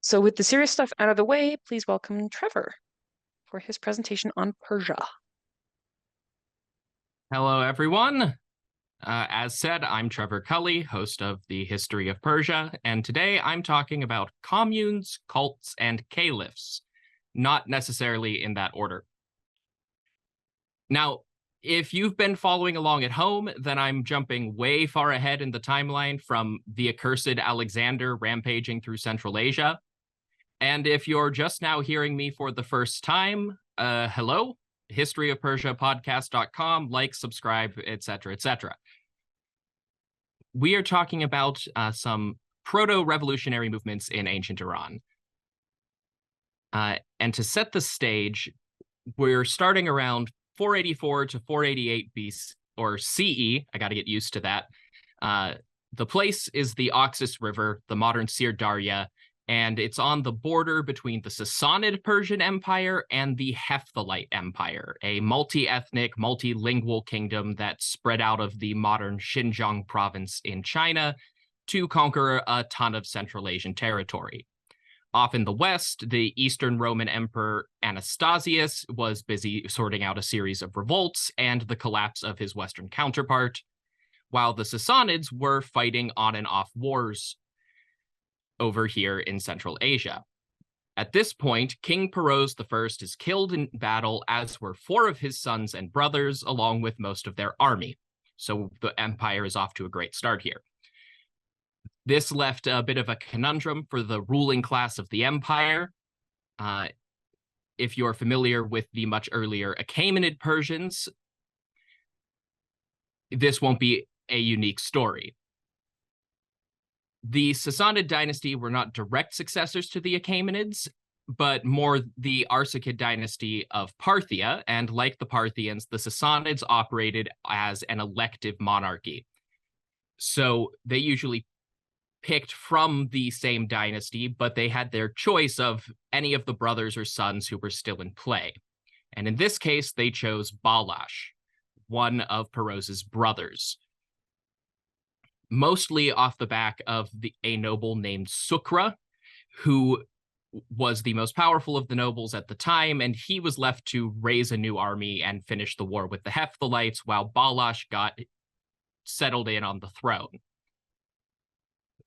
So with the serious stuff out of the way, please welcome Trevor for his presentation on Persia. Hello, everyone. As said, I'm Trevor Cully, host of the History of Persia, and today I'm talking about communes, cults, and caliphs, not necessarily in that order. Now, if you've been following along at home, then I'm jumping way far ahead in the timeline from the accursed Alexander rampaging through Central Asia. And if you're just now hearing me for the first time, hello, historyofpersiapodcast.com, like, subscribe, etc., etc. We are talking about some proto-revolutionary movements in ancient Iran. And to set the stage, we're starting around 484 to 488 BC or CE. I got to get used to that. The place is the Oxus River, the modern Sirdarya, and it's on the border between the Sassanid Persian Empire and the Hephthalite Empire, a multi-ethnic, multilingual kingdom that spread out of the modern Xinjiang province in China to conquer a ton of Central Asian territory. Off in the west, the Eastern Roman Emperor Anastasius was busy sorting out a series of revolts and the collapse of his Western counterpart, while the Sassanids were fighting on and off wars over here in Central Asia. At this point, King Perose I is killed in battle, as were 4 of his sons and brothers, along with most of their army. So the empire is off to a great start here. This left a bit of a conundrum for the ruling class of the empire. If you're familiar with the much earlier Achaemenid Persians, this won't be a unique story. The Sassanid dynasty were not direct successors to the Achaemenids, but more the Arsacid dynasty of Parthia, and like the Parthians, the Sassanids operated as an elective monarchy. So they usually picked from the same dynasty, but they had their choice of any of the brothers or sons who were still in play. And in this case, they chose Balash, one of Perose's brothers, mostly off the back of a noble named Sukra, who was the most powerful of the nobles at the time, and he was left to raise a new army and finish the war with the Hephtalites, while Balash got settled in on the throne.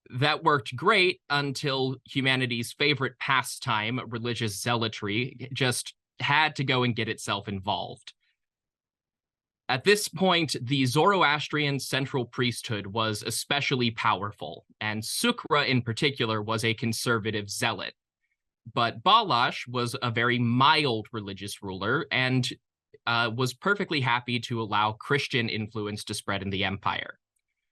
That worked great until humanity's favorite pastime, religious zealotry, just had to go and get itself involved. At this point, the Zoroastrian central priesthood was especially powerful, and Sukra in particular was a conservative zealot. But Balash was a very mild religious ruler and was perfectly happy to allow Christian influence to spread in the empire.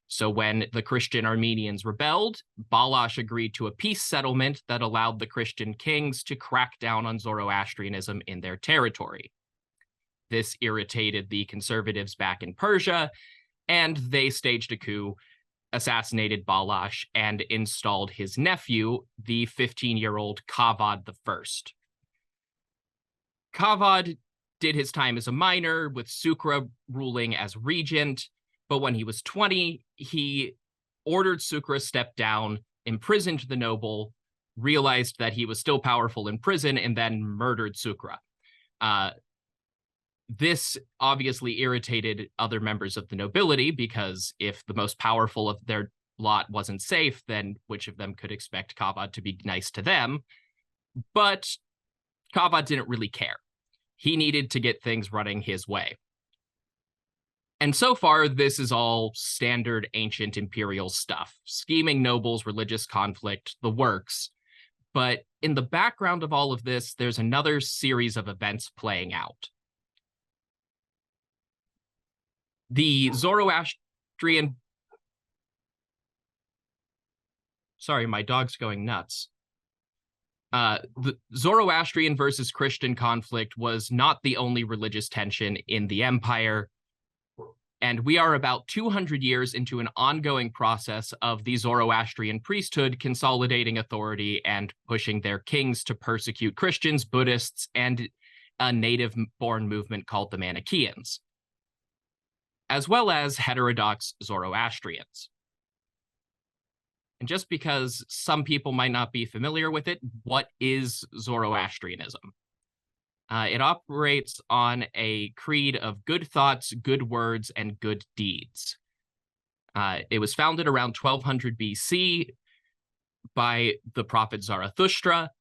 So when the Christian Armenians rebelled, Balash agreed to a peace settlement that allowed the Christian kings to crack down on Zoroastrianism in their territory. This irritated the conservatives back in Persia, and they staged a coup, assassinated Balash, and installed his nephew, the 15-year-old Kavad I. Kavad did his time as a minor, with Sukra ruling as regent, but when he was 20, he ordered Sukra step down, imprisoned the noble, realized that he was still powerful in prison, and then murdered Sukra. This obviously irritated other members of the nobility, because if the most powerful of their lot wasn't safe, then which of them could expect Kavad to be nice to them? But Kavad didn't really care. He needed to get things running his way. And so far, this is all standard ancient imperial stuff. Scheming nobles, religious conflict, the works. But in the background of all of this, there's another series of events playing out. The Zoroastrian... Sorry, my dog's going nuts. The Zoroastrian versus Christian conflict was not the only religious tension in the empire, and we are about 200 years into an ongoing process of the Zoroastrian priesthood consolidating authority and pushing their kings to persecute Christians, Buddhists, and a native-born movement called the Manichaeans, as well as heterodox Zoroastrians. And just because some people might not be familiar with it, what is Zoroastrianism? It operates on a creed of good thoughts, good words, and good deeds. It was founded around 1200 BC by the prophet Zarathustra,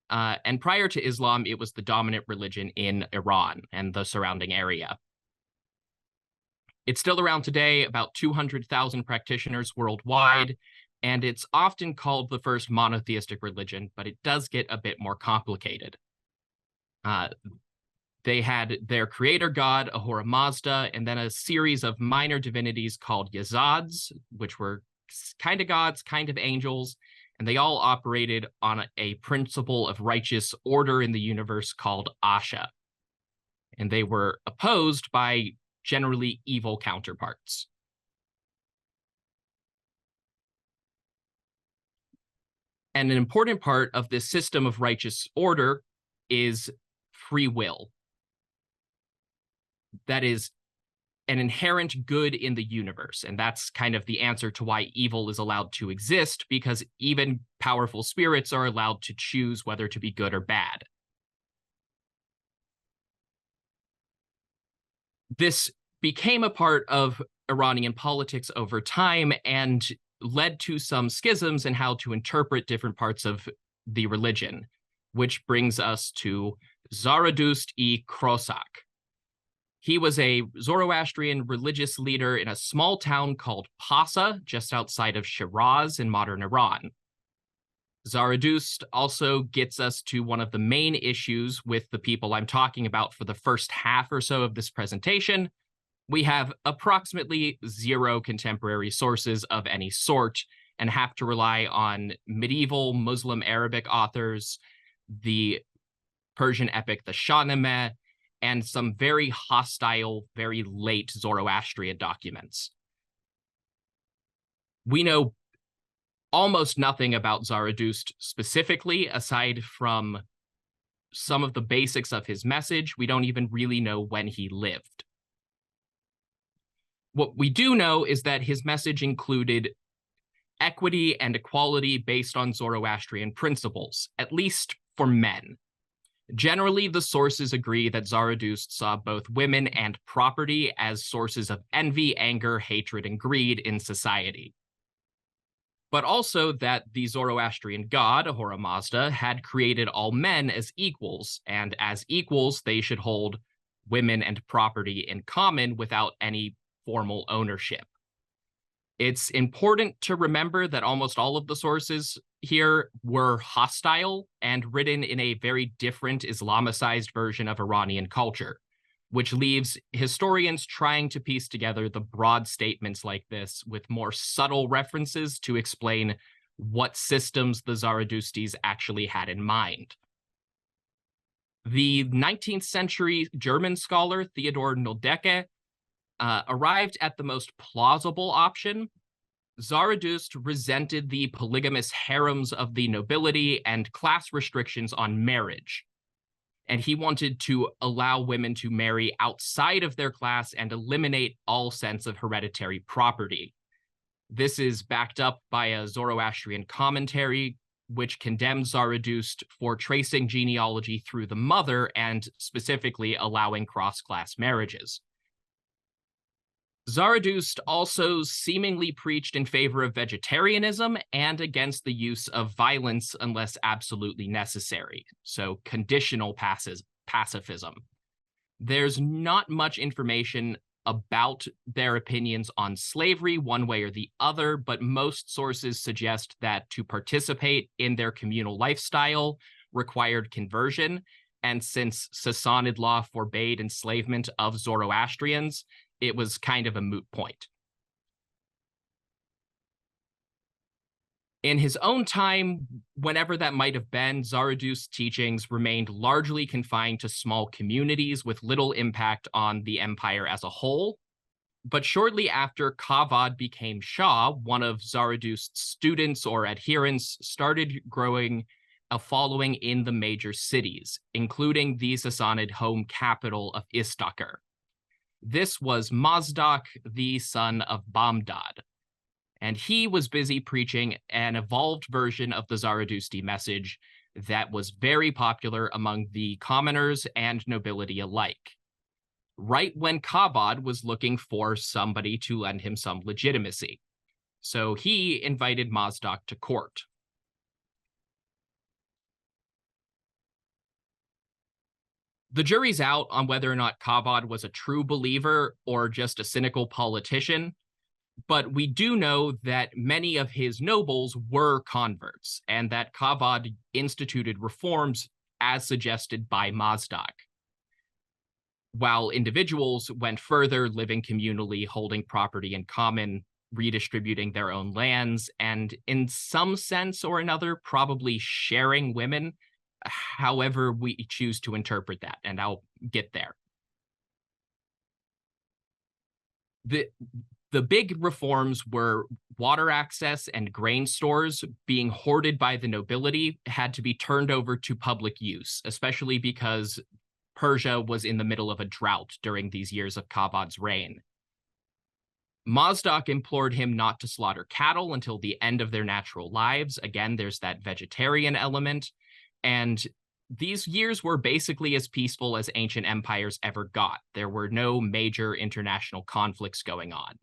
and prior to Islam, it was the dominant religion in Iran and the surrounding area. It's still around today, about 200,000 practitioners worldwide, and it's often called the first monotheistic religion, but it does get a bit more complicated. They had their creator god, Ahura Mazda, and then a series of minor divinities called Yazads, which were kind of gods, kind of angels, and they all operated on a principle of righteous order in the universe called Asha. And they were opposed by generally evil counterparts. And an important part of this system of righteous order is free will. That is an inherent good in the universe. And that's kind of the answer to why evil is allowed to exist, because even powerful spirits are allowed to choose whether to be good or bad. This became a part of Iranian politics over time and led to some schisms in how to interpret different parts of the religion, which brings us to Zaradust-i He was a Zoroastrian religious leader in a small town called Pasa, just outside of Shiraz in modern Iran. Zaradust also gets us to one of the main issues with the people I'm talking about for the first half or so of this presentation. We have approximately 0 contemporary sources of any sort and have to rely on medieval Muslim Arabic authors, the Persian epic, the Shahnameh, and some very hostile, very late Zoroastrian documents. We know almost nothing about Zaradust specifically, aside from some of the basics of his message. We don't even really know when he lived. What we do know is that his message included equity and equality based on Zoroastrian principles, at least for men. Generally, the sources agree that Zaradust saw both women and property as sources of envy, anger, hatred, and greed in society. But also that the Zoroastrian god, Ahura Mazda, had created all men as equals, and as equals, they should hold women and property in common without any formal ownership. It's important to remember that almost all of the sources here were hostile and written in a very different Islamicized version of Iranian culture, which leaves historians trying to piece together the broad statements like this with more subtle references to explain what systems the Zaradustis actually had in mind. The 19th century German scholar Theodor Nöldeke arrived at the most plausible option. Zaradust resented the polygamous harems of the nobility and class restrictions on marriage, and he wanted to allow women to marry outside of their class and eliminate all sense of hereditary property. This is backed up by a Zoroastrian commentary, which condemned Zaradust for tracing genealogy through the mother and specifically allowing cross-class marriages. Zaradust also seemingly preached in favor of vegetarianism and against the use of violence unless absolutely necessary, so conditional pacifism. There's not much information about their opinions on slavery one way or the other, but most sources suggest that to participate in their communal lifestyle required conversion, and since Sassanid law forbade enslavement of Zoroastrians, it was kind of a moot point. In his own time, whenever that might have been, Zaradust's teachings remained largely confined to small communities with little impact on the empire as a whole. But shortly after Kavad became Shah, one of Zaradust's students or adherents started growing a following in the major cities, including the Sassanid home capital of Istakhr. This was Mazdak, the son of Bamdad. And he was busy preaching an evolved version of the Zarathustri message that was very popular among the commoners and nobility alike, right when Kabad was looking for somebody to lend him some legitimacy. So he invited Mazdak to court. The jury's out on whether or not Kabad was a true believer or just a cynical politician, but we do know that many of his nobles were converts and that Kabad instituted reforms as suggested by Mazdak, while individuals went further, living communally, holding property in common, redistributing their own lands, and in some sense or another, probably sharing women, however we choose to interpret that, and I'll get there. The big reforms were water access and grain stores being hoarded by the nobility had to be turned over to public use, especially because Persia was in the middle of a drought during these years of Kabad's reign. Mazdak implored him not to slaughter cattle until the end of their natural lives. Again, there's that vegetarian element. And these years were basically as peaceful as ancient empires ever got. There were no major international conflicts going on.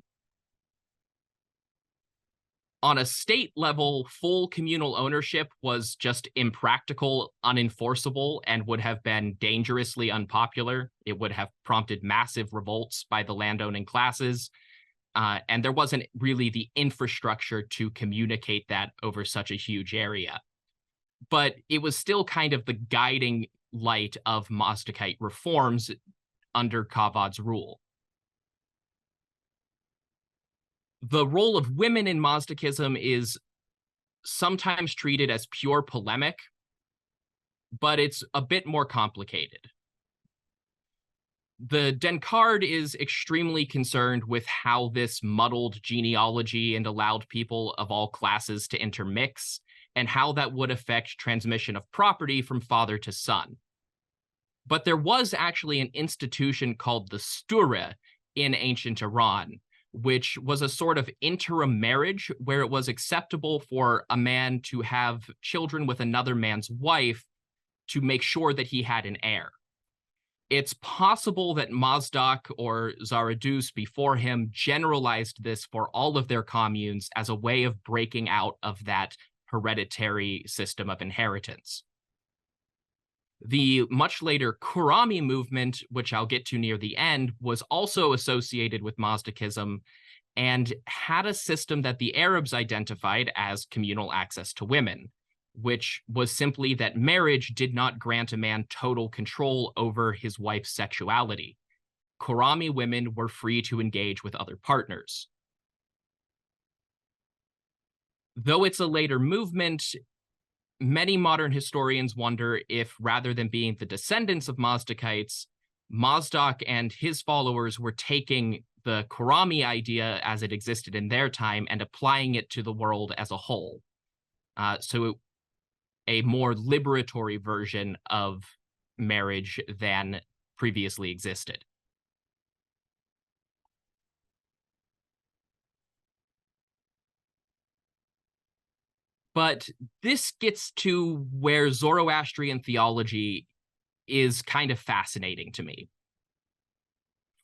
On a state level, full communal ownership was just impractical, unenforceable, and would have been dangerously unpopular. It would have prompted massive revolts by the landowning classes, and there wasn't really the infrastructure to communicate that over such a huge area. But it was still kind of the guiding light of Mazdakite reforms under Kabad's rule. The role of women in Mazdakism is sometimes treated as pure polemic, but it's a bit more complicated. The Denkard is extremely concerned with how this muddled genealogy and allowed people of all classes to intermix, and how that would affect transmission of property from father to son. But there was actually an institution called the Stura in ancient Iran, which was a sort of interim marriage where it was acceptable for a man to have children with another man's wife to make sure that he had an heir. It's possible that Mazdak or Zarathustra before him generalized this for all of their communes as a way of breaking out of that hereditary system of inheritance. The much later Khorammis movement, which I'll get to near the end, was also associated with Mazdakism and had a system that the Arabs identified as communal access to women, which was simply that marriage did not grant a man total control over his wife's sexuality. Khorammis women were free to engage with other partners. Though it's a later movement, many modern historians wonder if, rather than being the descendants of Mazdakites, Mazdak and his followers were taking the Khorammis idea as it existed in their time and applying it to the world as a whole. So a more liberatory version of marriage than previously existed. But this gets to where Zoroastrian theology is kind of fascinating to me.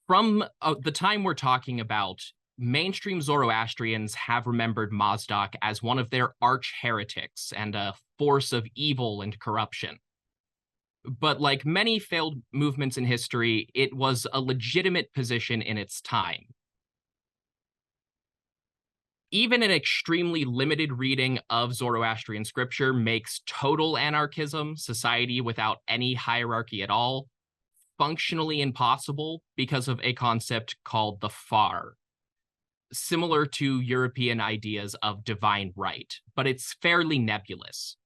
From the time we're talking about, mainstream Zoroastrians have remembered Mazdak as one of their arch heretics and a force of evil and corruption. But like many failed movements in history, it was a legitimate position in its time. Even an extremely limited reading of Zoroastrian scripture makes total anarchism, society without any hierarchy at all, functionally impossible because of a concept called the far, similar to European ideas of divine right, but it's fairly nebulous.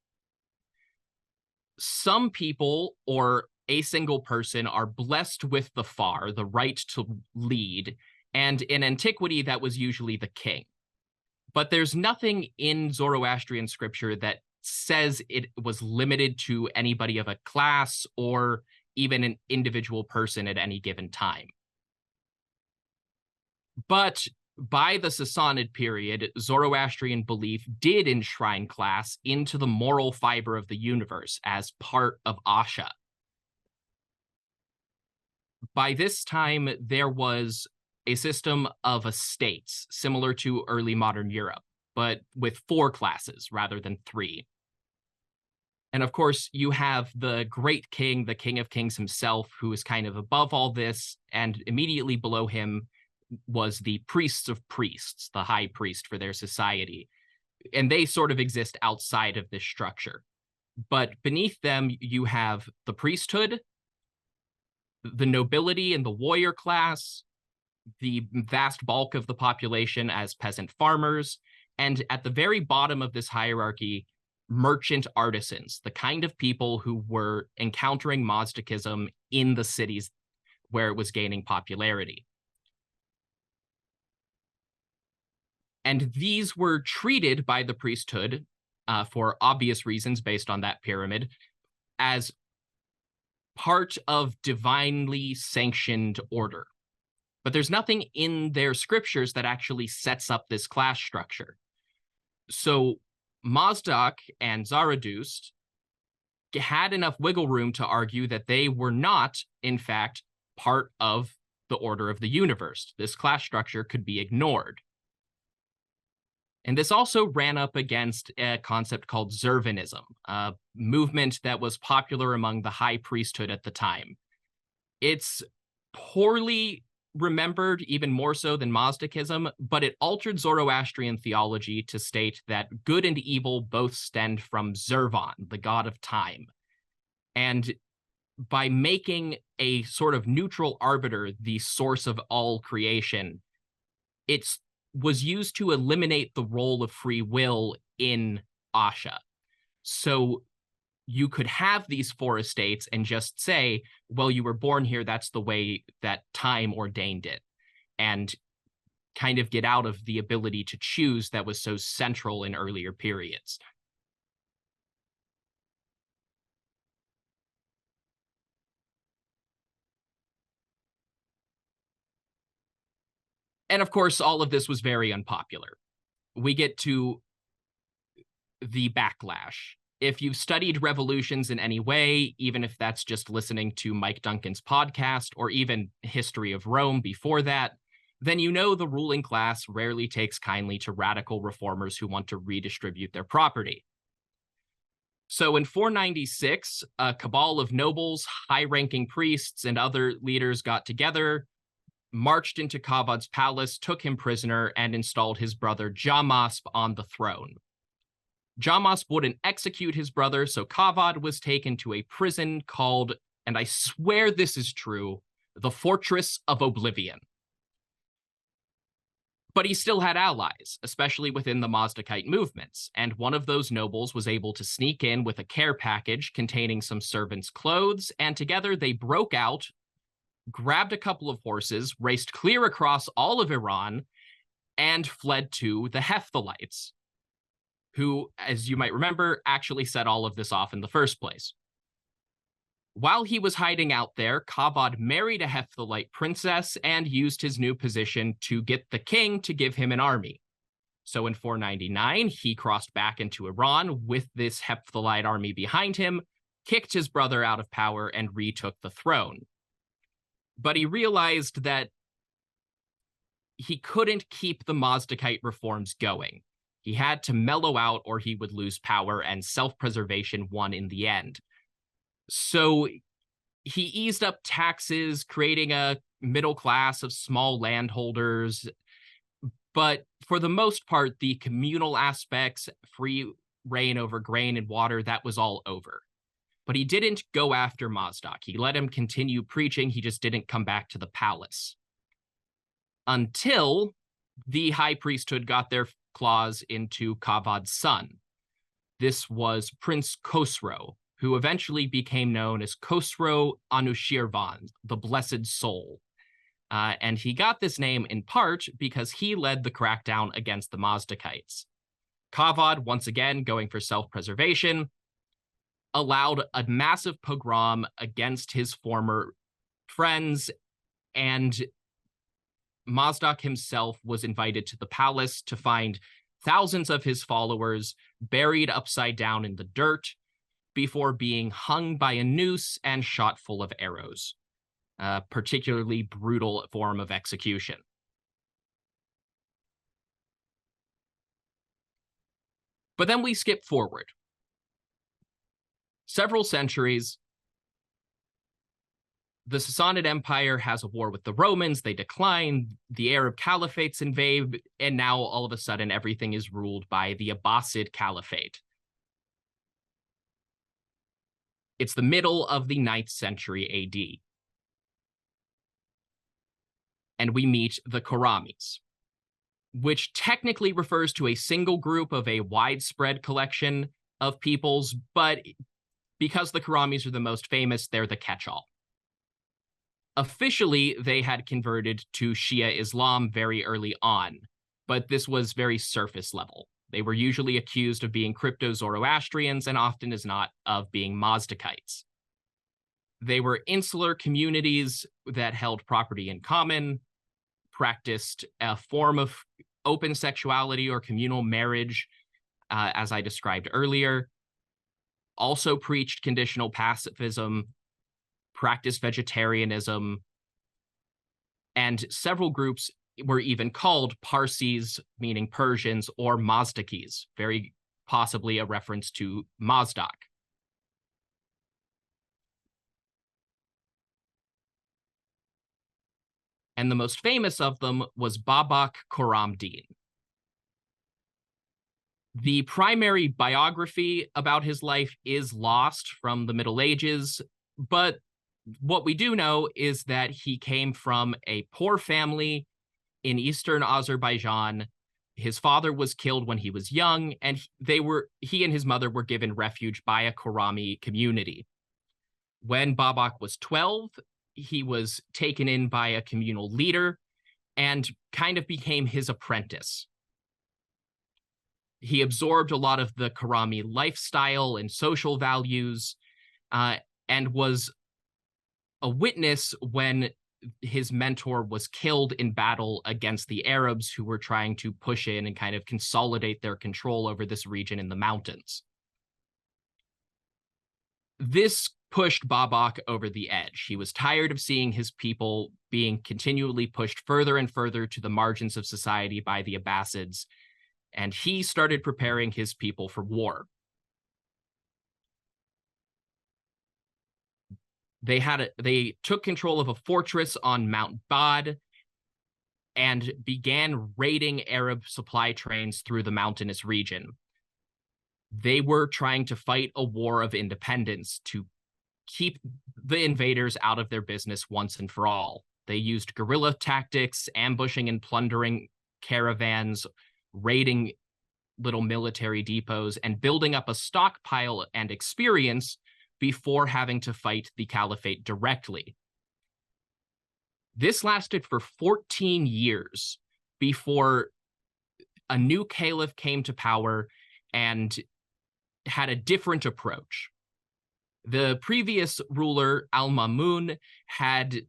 Some people or a single person are blessed with the far, the right to lead, and in antiquity that was usually the king. But there's nothing in Zoroastrian scripture that says it was limited to anybody of a class or even an individual person at any given time. But by the Sassanid period, Zoroastrian belief did enshrine class into the moral fiber of the universe as part of Asha. By this time, there was a system of estates similar to early modern Europe, but with 4 classes rather than 3. And of course, you have the great king, the king of kings himself, who is kind of above all this, and immediately below him was the priests of priests, the high priest for their society. And they sort of exist outside of this structure. But beneath them, you have the priesthood, the nobility and the warrior class, the vast bulk of the population as peasant farmers, and at the very bottom of this hierarchy, merchant artisans, the kind of people who were encountering Mazdakism in the cities where it was gaining popularity. And these were treated by the priesthood, for obvious reasons based on that pyramid, as part of divinely sanctioned order. But there's nothing in their scriptures that actually sets up this class structure. So Mazdak and Zarathustra had enough wiggle room to argue that they were not, in fact, part of the order of the universe. This class structure could be ignored. And this also ran up against a concept called Zervanism, a movement that was popular among the high priesthood at the time. It's poorly remembered, even more so than Mazdakism, but it altered Zoroastrian theology to state that good and evil both stemmed from Zervan, the god of time. And by making a sort of neutral arbiter the source of all creation, it was used to eliminate the role of free will in Asha. So you could have these 4 estates and just say, well, you were born here, that's the way that time ordained it, and kind of get out of the ability to choose that was so central in earlier periods. And of course, all of this was very unpopular. We get to the backlash. If you've studied revolutions in any way, even if that's just listening to Mike Duncan's podcast or even History of Rome before that, then you know the ruling class rarely takes kindly to radical reformers who want to redistribute their property. So in 496, a cabal of nobles, high-ranking priests, and other leaders got together, marched into Kavad's palace, took him prisoner, and installed his brother Jamasp on the throne. Jamasp wouldn't execute his brother, so Kavad was taken to a prison called, and I swear this is true, the Fortress of Oblivion. But he still had allies, especially within the Mazdakite movements, and one of those nobles was able to sneak in with a care package containing some servants' clothes, and together they broke out, grabbed a couple of horses, raced clear across all of Iran, and fled to the Hephthalites, who, as you might remember, actually set all of this off in the first place. While he was hiding out there, Kavad married a Hephthalite princess and used his new position to get the king to give him an army. So in 499, he crossed back into Iran with this Hephthalite army behind him, kicked his brother out of power, and retook the throne. But he realized that he couldn't keep the Mazdakite reforms going. He had to mellow out or he would lose power, and self-preservation won in the end. So he eased up taxes, creating a middle class of small landholders. But for the most part, the communal aspects, free reign over grain and water, that was all over. But he didn't go after Mazdak. He let him continue preaching. He just didn't come back to the palace. Until the high priesthood got their claws into Kavad's son. This was Prince Khosrow, who eventually became known as Khosrow Anushirvan, the Blessed Soul. And he got this name in part because he led the crackdown against the Mazdakites. Kavad, once again going for self-preservation, allowed a massive pogrom against his former friends, and Mazdak himself was invited to the palace to find thousands of his followers buried upside down in the dirt before being hung by a noose and shot full of arrows. A particularly brutal form of execution. But then we skip forward several centuries. The Sassanid Empire has a war with the Romans. They decline. The Arab Caliphates invade. And now, all of a sudden, everything is ruled by the Abbasid Caliphate. It's the middle of the 9th century AD. And we meet the Khorammis, which technically refers to a single group of a widespread collection of peoples, but because the Khorammis are the most famous, they're the catch-all. Officially, they had converted to Shia Islam very early on, but this was very surface level. They were usually accused of being crypto-Zoroastrians and often as not of being Mazdakites. They were insular communities that held property in common, practiced a form of open sexuality or communal marriage, as I described earlier, also preached conditional pacifism, practiced vegetarianism, and several groups were even called Parsis, meaning Persians, or Mazdakis, very possibly a reference to Mazdak. And the most famous of them was Babak Khorramdin. The primary biography about his life is lost from the Middle Ages, but what we do know is that he came from a poor family in eastern Azerbaijan. His father was killed when he was young, and he and his mother were given refuge by a Khorrammi community. When Babak was 12, he was taken in by a communal leader and kind of became his apprentice. He absorbed a lot of the Khorammi lifestyle and social values, and was a witness when his mentor was killed in battle against the Arabs, who were trying to push in and kind of consolidate their control over this region in the mountains. This pushed Babak over the edge. He was tired of seeing his people being continually pushed further and further to the margins of society by the Abbasids, and he started preparing his people for war. They took control of a fortress on Mount Bad and began raiding Arab supply trains through the mountainous region. They were trying to fight a war of independence to keep the invaders out of their business once and for all. They used guerrilla tactics, ambushing and plundering caravans, raiding little military depots, and building up a stockpile and experience before having to fight the Caliphate directly. This lasted for 14 years before a new caliph came to power and had a different approach. The previous ruler, Al-Mamun, had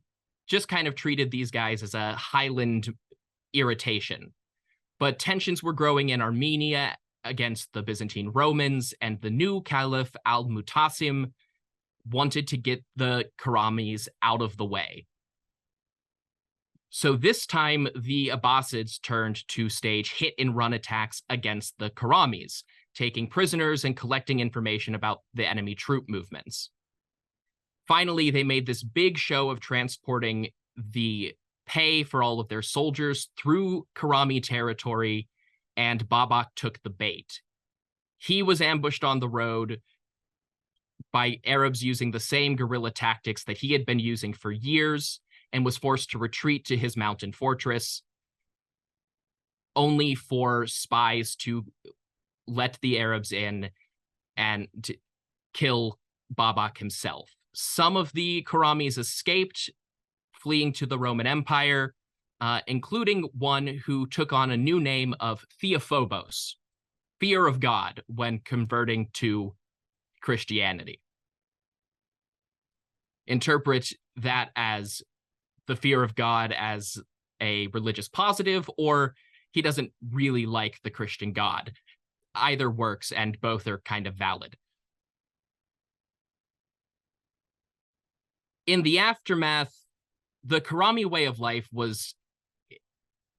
just kind of treated these guys as a highland irritation. But tensions were growing in Armenia against the Byzantine Romans, and the new caliph, Al-Mutasim, wanted to get the Khorammis out of the way. So this time, the Abbasids turned to stage hit-and-run attacks against the Khorammis, taking prisoners and collecting information about the enemy troop movements. Finally, they made this big show of transporting the pay for all of their soldiers through Khorammi territory, and Babak took the bait. He was ambushed on the road by Arabs using the same guerrilla tactics that he had been using for years, and was forced to retreat to his mountain fortress, only for spies to let the Arabs in and to kill Babak himself. Some of the Khorammis escaped, fleeing to the Roman Empire, including one who took on a new name of Theophobos, fear of God, when converting to Christianity. Interpret that as the fear of God as a religious positive, or he doesn't really like the Christian God. Either works, and both are kind of valid. In the aftermath, the Khorammis way of life was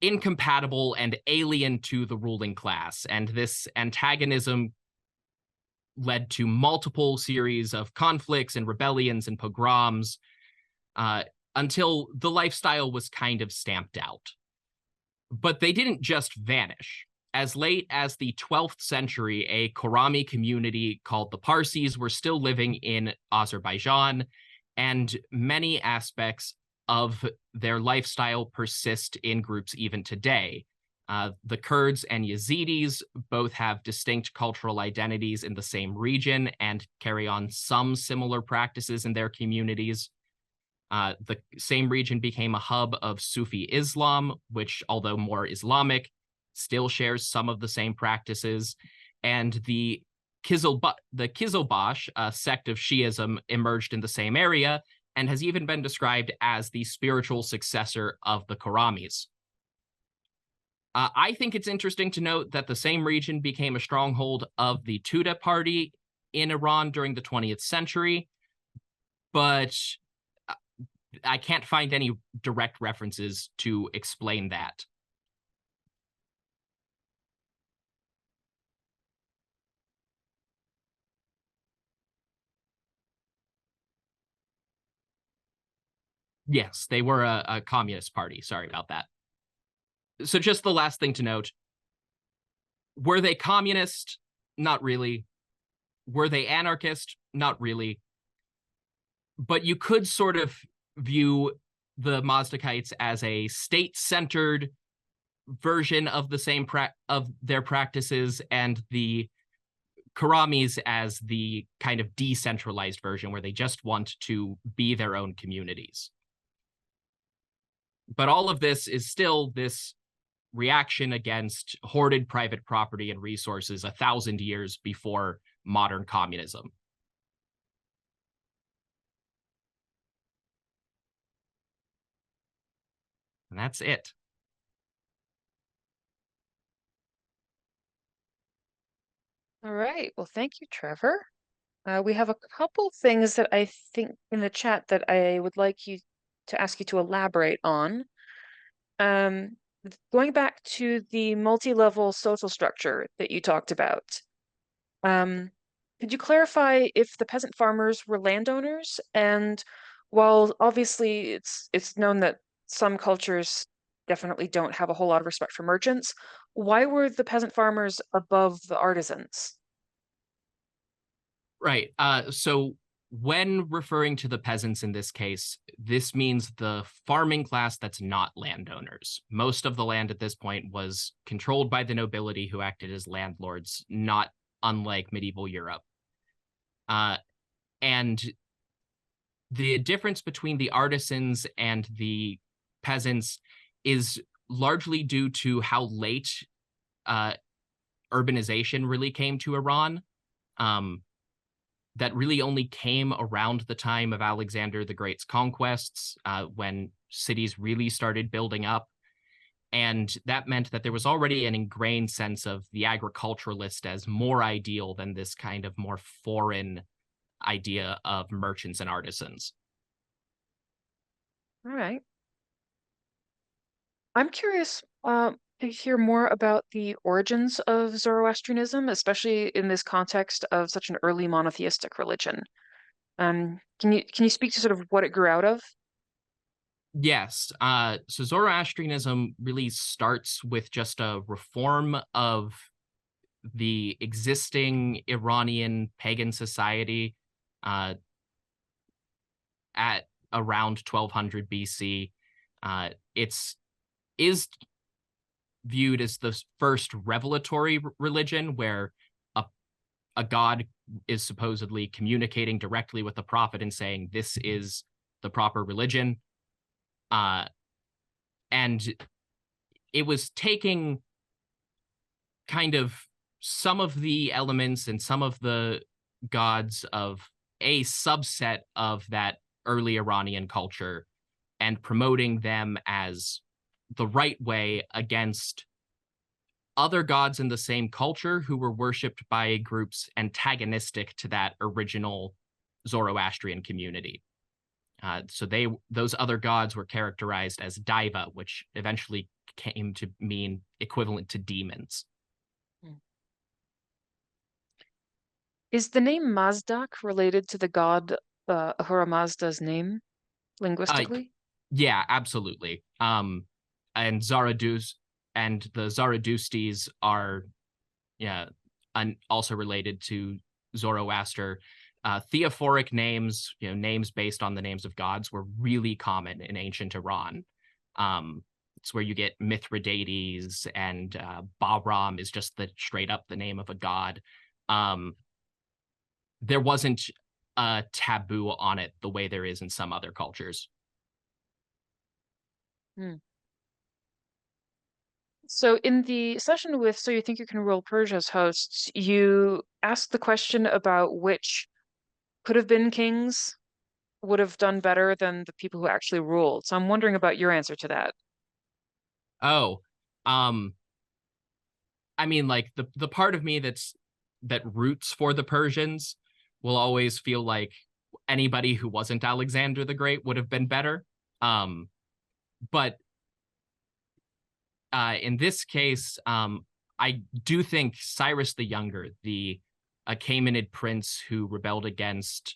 incompatible and alien to the ruling class, and this antagonism led to multiple series of conflicts and rebellions and pogroms until the lifestyle was kind of stamped out. But they didn't just vanish. As late as the 12th century, a Khorammis community called the Parsis were still living in Azerbaijan, and many aspects of their lifestyle persist in groups even today. The Kurds and Yazidis both have distinct cultural identities in the same region and carry on some similar practices in their communities. The same region became a hub of Sufi Islam, which, although more Islamic, still shares some of the same practices. And the Qizilbash, a sect of Shi'ism, emerged in the same area and has even been described as the spiritual successor of the Khorammis. I think it's interesting to note that the same region became a stronghold of the Tudeh party in Iran during the 20th century, but I can't find any direct references to explain that. Yes, they were a communist party. Sorry about that. So just the last thing to note, were they communist? Not really. Were they anarchist? Not really. But you could sort of view the Mazdakites as a state-centered version of the same of their practices, and the Khorammis as the kind of decentralized version where they just want to be their own communities. But all of this is still this reaction against hoarded private property and resources 1,000 years before modern communism. And that's it. All right. Well, thank you, Trevor. We have a couple things that I think in the chat that I would like you to ask you to elaborate on. Going back to the multi-level social structure that you talked about, could you clarify if the peasant farmers were landowners? And while obviously it's known that some cultures definitely don't have a whole lot of respect for merchants, why were the peasant farmers above the artisans? Right. So when referring to the peasants in this case, this means the farming class that's not landowners. Most of the land at this point was controlled by the nobility, who acted as landlords, not unlike medieval Europe. And the difference between the artisans and the peasants is largely due to how late urbanization really came to Iran. That really only came around the time of Alexander the Great's conquests, when cities really started building up. And that meant that there was already an ingrained sense of the agriculturalist as more ideal than this kind of more foreign idea of merchants and artisans. All right. I'm curious to hear more about the origins of Zoroastrianism, especially in this context of such an early monotheistic religion. Can you speak to sort of what it grew out of? Yes. So Zoroastrianism really starts with just a reform of the existing Iranian pagan society at around 1200 BC. It's is viewed as the first revelatory religion, where a god is supposedly communicating directly with the prophet and saying, this is the proper religion. And it was taking kind of some of the elements and some of the gods of a subset of that early Iranian culture and promoting them as the right way against other gods in the same culture who were worshipped by groups antagonistic to that original Zoroastrian community. So those other gods were characterized as Daiva, which eventually came to mean equivalent to demons. Is the name Mazdak related to the god Ahura Mazda's name Uh, linguistically? yeah, absolutely. And Zaradust and the Zaradustis are, yeah, also related to Zoroaster. Theophoric names, names based on the names of gods, were really common in ancient Iran. It's where you get Mithridates, and Bahram is just straight up the name of a god. There wasn't a taboo on it the way there is in some other cultures. Hmm. So in the session with So You Think You Can Rule Persia's hosts, you asked the question about which could have been kings would have done better than the people who actually ruled. So I'm wondering about your answer to that. Oh, um, I mean, like the part of me that roots for the Persians will always feel like anybody who wasn't Alexander the Great would have been better. But in this case, I do think Cyrus the Younger, the Achaemenid prince who rebelled against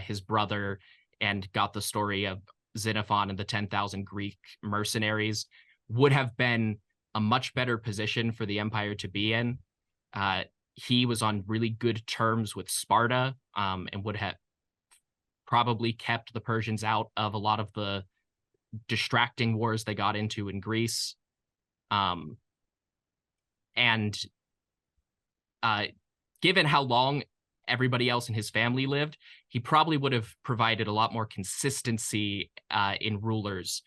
his brother and got the story of Xenophon and the 10,000 Greek mercenaries, would have been a much better position for the empire to be in. He was on really good terms with Sparta, and would have probably kept the Persians out of a lot of the distracting wars they got into in Greece. And given how long everybody else in his family lived, he probably would have provided a lot more consistency in rulers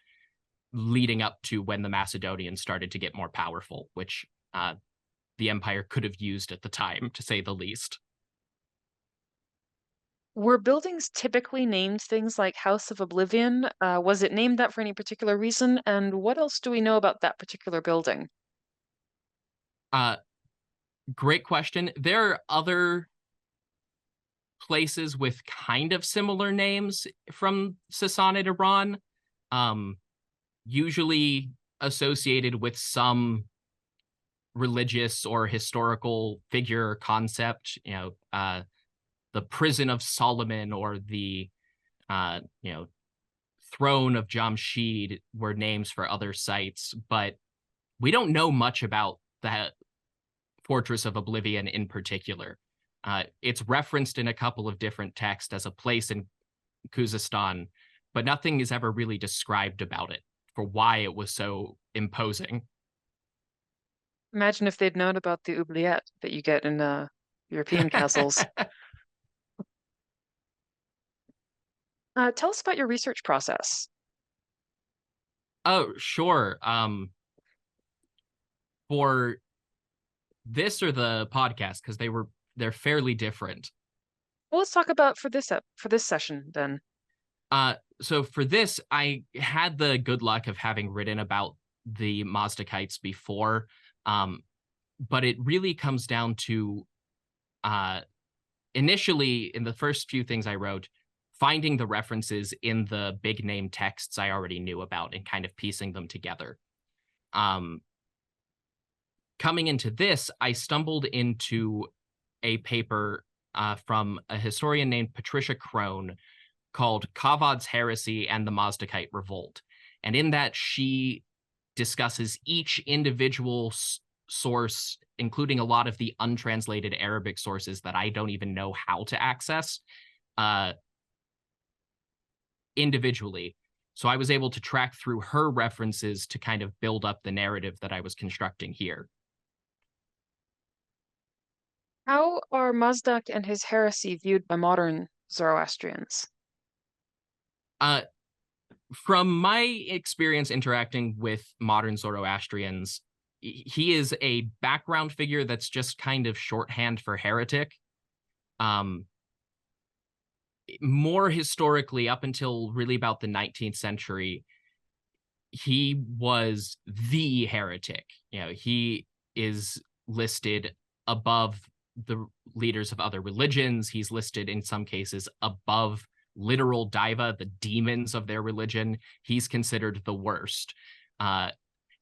leading up to when the Macedonians started to get more powerful, which the empire could have used at the time, to say the least. Were buildings typically named things like House of Oblivion? Was it named that for any particular reason? And what else do we know about that particular building? Uh, Great question. There are other places with kind of similar names from Sassanid Iran, usually associated with some religious or historical figure or concept. The prison of Solomon, or the throne of Jamshid were names for other sites, but we don't know much about that Fortress of Oblivion in particular. It's referenced in a couple of different texts as a place in Khuzestan, but nothing is ever really described about it for why it was so imposing. Imagine if they'd known about the oubliette that you get in European castles. Tell us about your research process. Oh, sure. For this or the podcast, because they're fairly different. Well, let's talk about for this session then. So for this, I had the good luck of having written about the Mazdakites before, but it really comes down to initially, in the first few things I wrote, finding the references in the big name texts I already knew about and kind of piecing them together. Coming into this, I stumbled into a paper from a historian named Patricia Crone called Kavad's Heresy and the Mazdakite Revolt. And in that, she discusses each individual source, including a lot of the untranslated Arabic sources that I don't even know how to access, individually. So I was able to track through her references to kind of build up the narrative that I was constructing here. How are Mazdak and his heresy viewed by modern Zoroastrians? From my experience interacting with modern Zoroastrians, he is a background figure that's just kind of shorthand for heretic. More historically, up until really about the 19th century, he was the heretic. He is listed above the leaders of other religions. He's listed in some cases above literal diva, the demons of their religion. He's considered the worst. And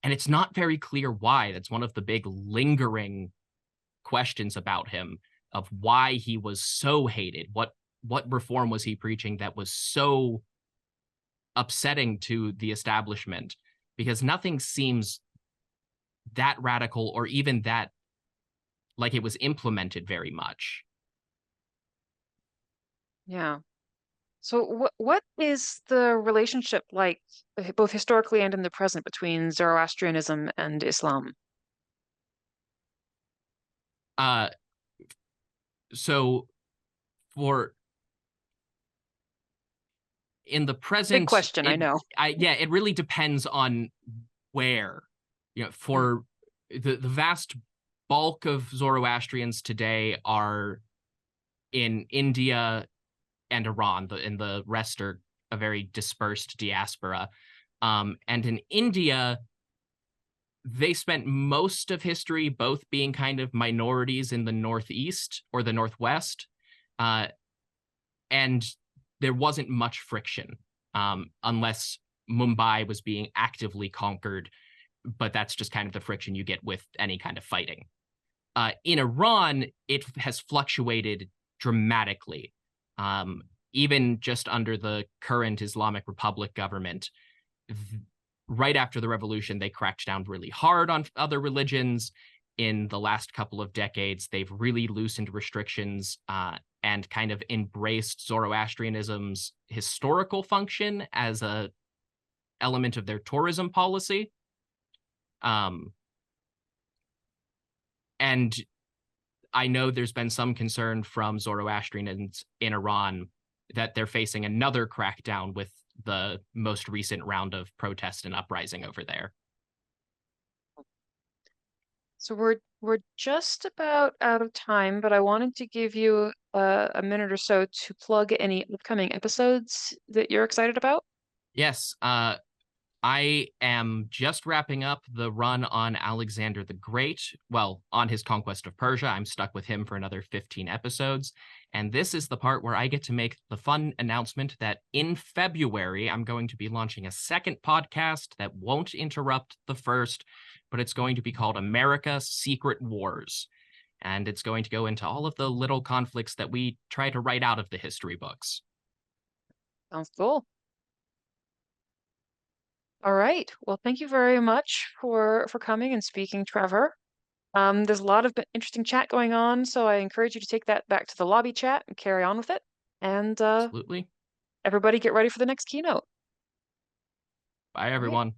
it's not very clear why. That's one of the big lingering questions about him, of why he was so hated. What reform was he preaching that was so upsetting to the establishment? Because nothing seems that radical or even that like it was implemented very much. Yeah. So what is the relationship like, both historically and in the present, between Zoroastrianism and Islam? Uh, so for in the Big present, question, I know. it really depends on where. Mm, For the vast bulk of Zoroastrians today are in India and Iran, and the rest are a very dispersed diaspora. And in India, they spent most of history both being kind of minorities in the Northeast or the Northwest, uh, and there wasn't much friction, unless Mumbai was being actively conquered, but that's just kind of the friction you get with any kind of fighting. In Iran, it has fluctuated dramatically. Even just under the current Islamic Republic government, right after the revolution, they cracked down really hard on other religions. In the last couple of decades, they've really loosened restrictions and kind of embraced Zoroastrianism's historical function as a element of their tourism policy. And I know there's been some concern from Zoroastrians in Iran that they're facing another crackdown with the most recent round of protest and uprising over there. So we're just about out of time, but I wanted to give you a minute or so to plug any upcoming episodes that you're excited about. Yes, I am just wrapping up the run on Alexander the Great. Well, on his conquest of Persia. I'm stuck with him for another 15 episodes. And this is the part where I get to make the fun announcement that in February, I'm going to be launching a second podcast that won't interrupt the first, but it's going to be called America Secret Wars. And it's going to go into all of the little conflicts that we try to write out of the history books. Sounds cool. All right. Well, thank you very much for coming and speaking, Trevor. There's a lot of interesting chat going on, so I encourage you to take that back to the lobby chat and carry on with it. And Absolutely. everybody get ready for the next keynote. Bye, All right. everyone.